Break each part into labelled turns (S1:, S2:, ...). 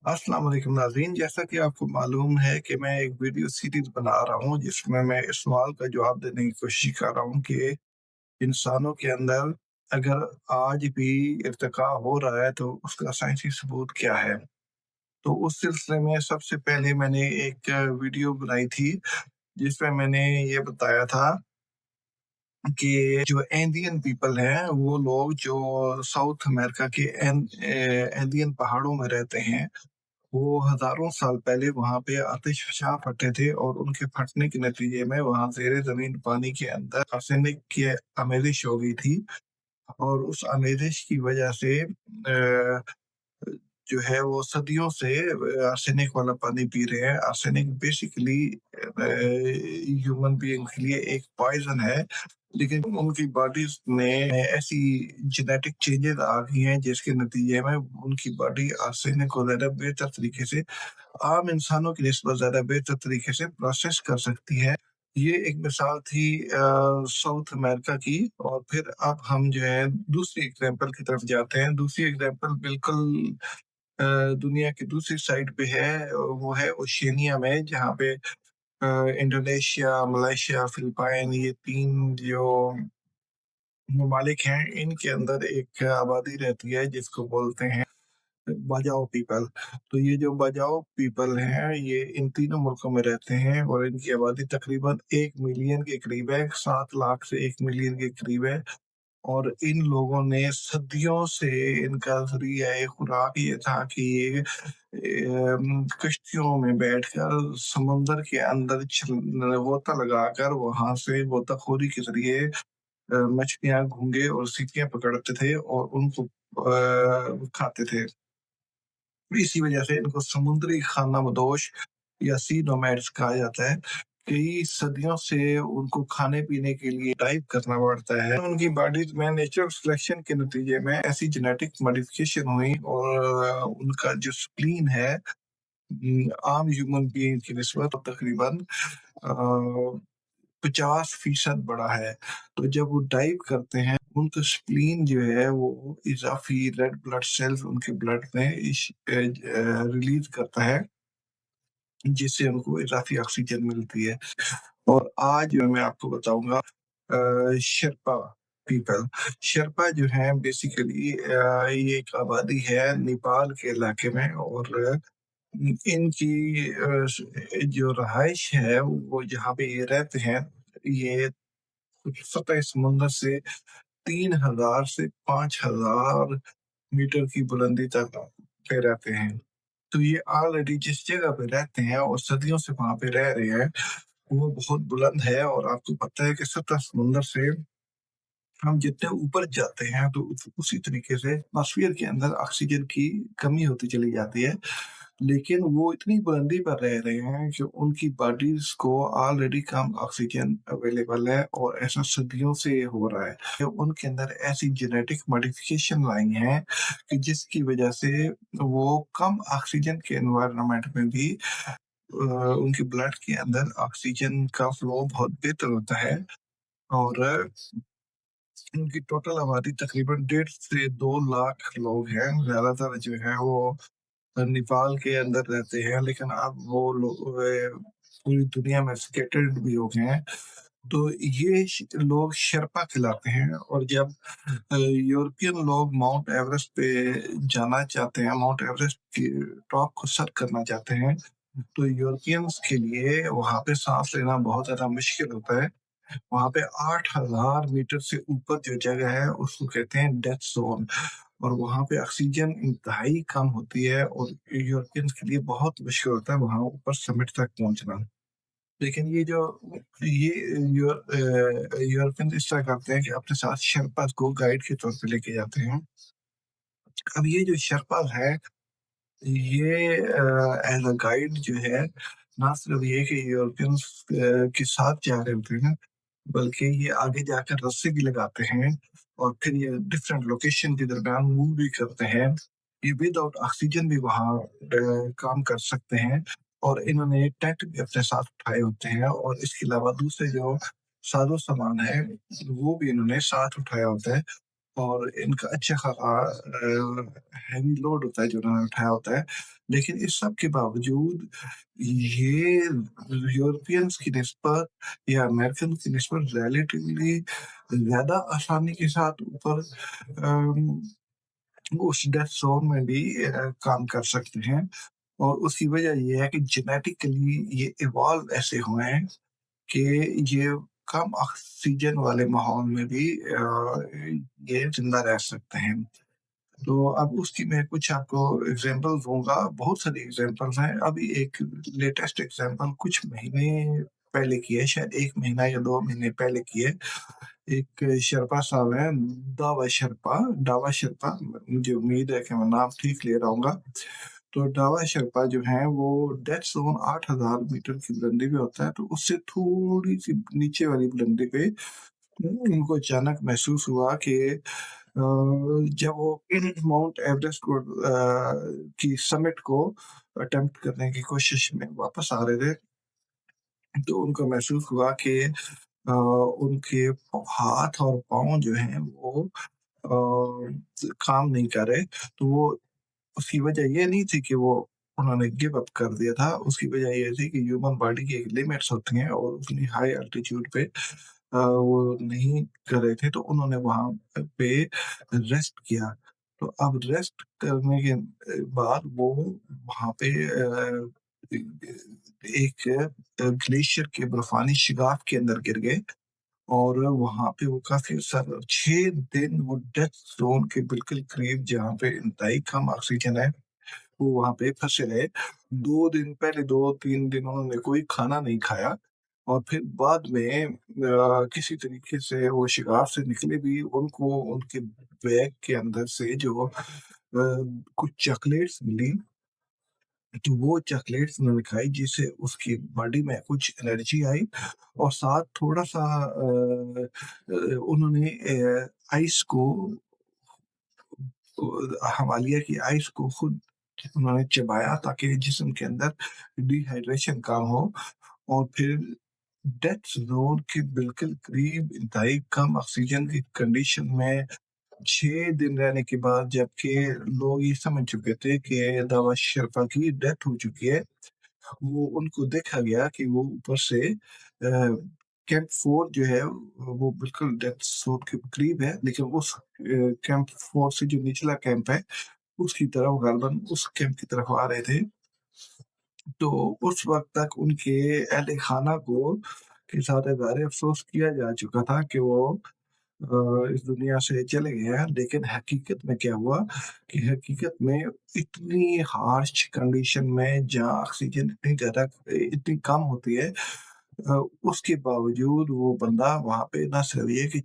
S1: अस्सलाम वालेकुम नाज़रीन, जैसा कि आपको मालूम है कि मैं एक वीडियो सीरीज़ बना रहा हूँ जिसमें मैं इस सवाल का जवाब देने की कोशिश कर रहा हूँ कि इंसानों के अंदर अगर आज भी इर्तिक़ा हो रहा है तो उसका साइंसी सबूत क्या है? तो उस सिलसिले में सबसे पहले मैंने एक वीडियो बनाई थी जिसमें मैंने ये बताया था कि जो एंडियन पीपल हैं वो लोग जो साउथ अमेरिका के एंडियन पहाड़ों में रहते हैं, वो हज़ारों साल पहले वहाँ पे आतिशफ़शा फटे थे और उनके फटने के नतीजे में वहाँ ज़ेरे ज़मीन पानी के अंदर आर्सेनिक की आमेज़िश हो गई थी और उस आमेज़िश की वजह से जो है वो सदियों से आर्सेनिक वाला पानी पी रहे हैं। आर्सेनिक बेसिकली ह्यूमन बीइंग के लिए एक पॉइज़न है, लेकिन उनकी बॉडीज़ में ऐसी जेनेटिक चेंजेज़ आ गई हैं जिसके नतीजे में उनकी बॉडी आर्सेनिक को ज़्यादा बेहतर तरीके से आम इंसानों की निस्बत ज़्यादा बेहतर तरीके से प्रोसेस कर सकती है। ये एक मिसाल थी साउथ अमेरिका की और फिर अब हम जो है दूसरी एग्ज़ाम्पल की तरफ जाते हैं। दूसरी एग्ज़ाम्पल बिल्कुल दुनिया की दूसरी साइड पे है, वो है ओशिनिया में जहाँ पे इंडोनेशिया, मलेशिया, फिलिपाइन ये 3 जो ममालिक हैं, इनके अंदर एक आबादी रहती है जिसको बोलते हैं बाजाओ पीपल। तो ये जो बाजाओ पीपल हैं, ये इन तीनों मुल्कों में रहते हैं और इनकी आबादी तकरीबन 1 मिलियन के करीब है, 7 लाख से 1 मिलियन के करीब है। और इन लोगों ने सदियों से इनका ज़रिया खुराक ये था कि ये कश्तियों में बैठकर समुंदर के अंदर गोता लगाकर वहाँ से गोताखोरी के ज़रिए मछलियाँ, घोंगे और सीपियाँ पकड़ते थे और उनको खाते थे। इसी वजह से इनको समुद्री खानाबदोश या सी नोमैड्स कहा जाता है। कई सदियों से उनको खाने-पीने के लिए डाइव करना पड़ता है। उनकी बॉडीज़ में नेचुरल सिलेक्शन के नतीजे में ऐसी जेनेटिक मॉडिफिकेशन हुई और उनका जो स्प्लीन है आम ह्यूमन बीइंग की निस्बत तकरीबन 50% बड़ा है। तो जब वो डाइव करते हैं, उनका स्प्लीन जो है वो इज़ाफ़ी रेड ब्लड सेल्स उनके ब्लड में रिलीज़ करता है, जिससे उनको इज़ाफ़ी ऑक्सीजन मिलती है। और आज मैं आपको बताऊँगा शेर्पा पीपल। शेर्पा जो है बेसिकली ये एक आबादी है नेपाल के इलाके में और इनकी जो रहाइश है वो जहाँ पे ये रहते हैं, ये सतह समुंदर से 3000 से 5000 मीटर की बुलंदी तक पे रहते हैं। तो ये ऑलरेडी जिस जगह पे रहते हैं और सदियों से वहाँ पे रह रहे हैं, वो बहुत बुलंद है और आपको पता है कि सतह समुंदर से हम जितने ऊपर जाते हैं तो उसी तरीके से एटमॉस्फेयर के अंदर ऑक्सीजन की कमी होती चली जाती है। लेकिन वो इतनी बुलंदी पर रह रहे हैं कि उनकी बॉडीज़ को ऑलरेडी कम ऑक्सीजन अवेलेबल है और ऐसा सदियों से हो रहा है। कि उनके अंदर ऐसी जेनेटिक मॉडिफिकेशन लाई हैं कि जिसकी वजह से वो कम ऑक्सीजन के एनवायरनमेंट में भी उनके ब्लड के अंदर ऑक्सीजन का फ्लो बहुत बेहतर होता है और उनकी टोटल आबादी तकरीबन 1.5 से 2 लाख लोग हैं। ज़्यादातर जो है वो नेपाल के अंदर रहते हैं, लेकिन अब वो लोग पूरी दुनिया में स्कैटर्ड भी हो गए हैं। तो ये लोग शेर्पा कहलाते हैं और जब यूरोपियन लोग माउंट एवरेस्ट पे जाना चाहते हैं, माउंट एवरेस्ट की टॉप को सर करना चाहते हैं, तो यूरोपियंस के लिए वहाँ पे सांस लेना बहुत ज़्यादा मुश्किल होता है। वहाँ पे 8000 मीटर से ऊपर जो जगह है उसको कहते हैं डेथ ज़ोन और वहाँ पे ऑक्सीजन इंतहाई कम होती है और यूरोपियंस के लिए बहुत मुश्किल होता है वहाँ ऊपर समिट तक पहुँचना। लेकिन ये यूरोपियंस इस तरह करते हैं कि अपने साथ शेर्पाज़ को गाइड के तौर पे लेके जाते हैं। अब ये जो शेर्पाज़ हैं, ये एज़ अ गाइड जो है, ना सिर्फ ये कि यूरोपियंस के साथ जा रहे होते हैं, बल्कि ये आगे जाकर रस्सी भी लगाते हैं और फिर ये डिफरेंट लोकेशन के दरमियान मूव भी करते हैं। ये विदाउट ऑक्सीजन भी वहाँ काम कर सकते हैं और इन्होंने टेंट भी अपने साथ उठाए होते हैं और इसके अलावा दूसरे जो साजो सामान है, वो भी इन्होंने साथ उठाया होता है और इनका अच्छा खासा हैवी लोड होता है जो उन्होंने उठाया होता है। लेकिन इस सब के बावजूद ये यूरोपियंस की निस्बत या अमेरिकन की निस्बत रिलेटिवली ज़्यादा आसानी के साथ ऊपर अम, उस डेथ ज़ोन में भी काम कर सकते हैं। और उसकी वजह ये है कि जेनेटिकली ये इवॉल्व ऐसे हुए हैं कि ये कम ऑक्सीजन वाले माहौल में भी ये ज़िंदा रह सकते हैं। तो अब उसकी मैं कुछ आपको एग्ज़ाम्पल दूँगा, बहुत सारी एग्ज़ाम्पल्स हैं। अभी एक लेटेस्ट एग्ज़ाम्पल कुछ महीने पहले की है, शायद 1 महीना या 2 महीने पहले की है। एक शेर्पा साहब हैं, डावा शेर्पा, मुझे उम्मीद है कि मैं नाम ठीक ले रहा हूँगा। तो डावा शेर्पा जो हैं वो डेथ ज़ोन 8000 मीटर की बुलंदी पे होता है, तो उससे थोड़ी-सी नीचे वाली बुलंदी पे उनको अचानक महसूस हुआ कि जब वो माउंट एवरेस्ट को की समिट को अटेम्प्ट करने की कोशिश में वापस आ रहे थे, तो उनको महसूस हुआ कि उनके हाथ और पाँव जो हैं वो काम नहीं कर रहे। तो वो उसकी वजह ये नहीं थी कि वो उन्होंने गिव अप कर दिया था, उसकी वजह ये थी कि ह्यूमन बॉडी की एक लिमिट्स होती हैं और उतनी हाई एल्टीट्यूड पे वो नहीं कर रहे थे, तो उन्होंने वहाँ पे रेस्ट किया। तो अब रेस्ट करने के बाद वो वहाँ पे एक ग्लेशियर के बर्फानी शिगाफ के अंदर गिर गए और वहाँ पे वो काफ़ी 6 दिन वो डेथ ज़ोन के बिल्कुल करीब, जहाँ पे इंतहाई कम ऑक्सीजन है, वो वहाँ पे फँसे रहे। 2 दिन पहले 2-3 दिन उन्होंने कोई खाना नहीं खाया और फिर बाद में किसी तरीके से वो शिगाफ से निकले भी, उनको उनके बैग के अंदर से जो कुछ चॉकलेट्स मिली, तो वो चॉकलेट्स उन्होंने खाई जिससे उसकी बॉडी में कुछ एनर्जी आई और साथ थोड़ा-सा उन्होंने आइस को हिमालय की आइस को खुद उन्होंने चबाया ताकि जिस्म के अंदर डिहाइड्रेशन कम हो और फिर डेथ ज़ोन के बिल्कुल करीब इंतहाई कम ऑक्सीजन की कंडीशन में 6 दिन रहने के बाद, जबकि लोग ये समझ चुके थे कि दावा शेरपा की डेथ हो चुकी है, वो उनको देखा गया कि वो ऊपर से कैंप 4 जो है वो बिल्कुल डेथ ज़ोन के करीब है, लेकिन उस कैंप 4 से जो निचला कैंप है, उसकी तरफ गालबन उस कैंप की तरफ आ रहे थे। तो उस वक़्त तक उनके अहल-ए-खाना को के साथ इज़हार अफ़सोस किया जा चुका था कि वो इस दुनिया से चले गए हैं, लेकिन हकीकत में क्या हुआ कि हकीकत में इतनी हार्श कंडीशन में जहाँ ऑक्सीजन इतनी कम होती है, अ, उसके बावजूद वो बंदा वहाँ पे ना सिर्फ ये कि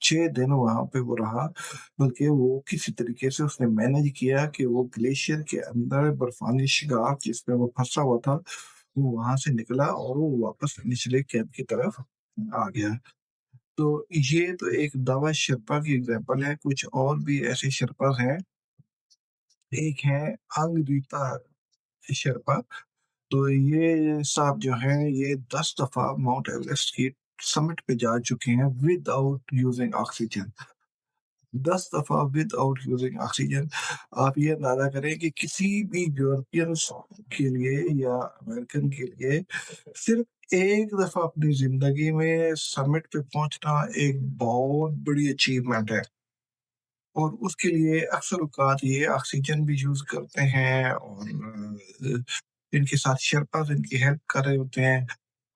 S1: 6 दिन वहाँ पे वो रहा, बल्कि वो किसी तरीके से उसने मैनेज किया कि वो ग्लेशियर के अंदर बर्फानी शिगाफ जिसमें वो फँसा हुआ था, वो वहाँ से निकला और वो वापस निचले कैंप की तरफ आ गया। तो ये तो एक दावा शेरपा की एग्ज़ाम्पल है, कुछ और भी ऐसे शेरपा हैं। एक है अंगरीता शेरपा, तो ये साहब जो हैं ये 10 दफ़ा माउंट एवरेस्ट की समिट पे जा चुके हैं विदाउट यूजिंग ऑक्सीजन। 10 दफ़ा विदाउट यूजिंग ऑक्सीजन। आप ये अंदाज़ा करें कि किसी भी यूरोपियंस के लिए या अमेरिकन के लिए सिर्फ़ एक दफ़ा अपनी ज़िंदगी में समिट पे पहुँचना एक बहुत बड़ी अचीवमेंट है। और उसके लिए अक्सर औक़ात ये ऑक्सीजन भी यूज़ करते हैं और इनके साथ शेर्पाज़ इनकी हेल्प कर रहे होते हैं।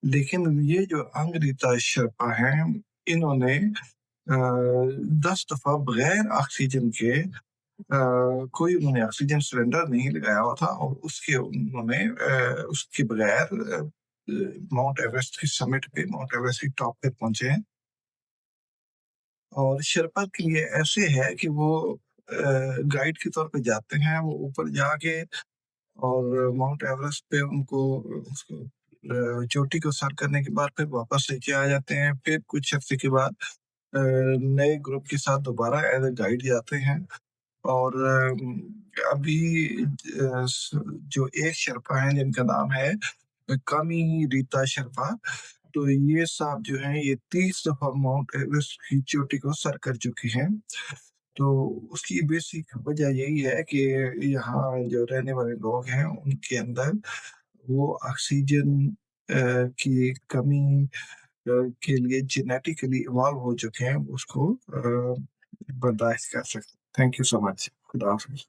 S1: लेकिन ये जो अंगरीता शेर्पा हैं, इन्होंने 10 दफ़ा बगैर ऑक्सीजन के कोई उन्होंने ऑक्सीजन सिलेंडर नहीं लगाया हुआ था और उसके बगैर माउंट एवरेस्ट की समिट पे, माउंट एवरेस्ट की टॉप पे पहुँचे हैं। और शेर्पा के लिए ऐसे है कि वो गाइड के तौर पे जाते हैं, वो ऊपर जाके और माउंट एवरेस्ट पे उनको उसको चोटी को सर करने के बाद फिर वापस नीचे आ जाते हैं। फिर कुछ हफ्ते के बाद नए ग्रुप के साथ दोबारा एज़ अ गाइड जाते हैं और अभी जो एक शेर्पा हैं जिनका नाम है कामी रीता शेर्पा, तो ये साहब जो हैं ये 30 दफ़ा माउंट एवरेस्ट की चोटी को सर कर चुके हैं। तो उसकी बेसिक वजह यही है कि यहाँ जो रहने वाले लोग हैं उनके अंदर वो ऑक्सीजन की कमी के लिए जेनेटिकली इवॉल्व हो चुके हैं, उसको बर्दाश्त कर सकते हैं। Thank you so much. खुदा हाफ़िज़।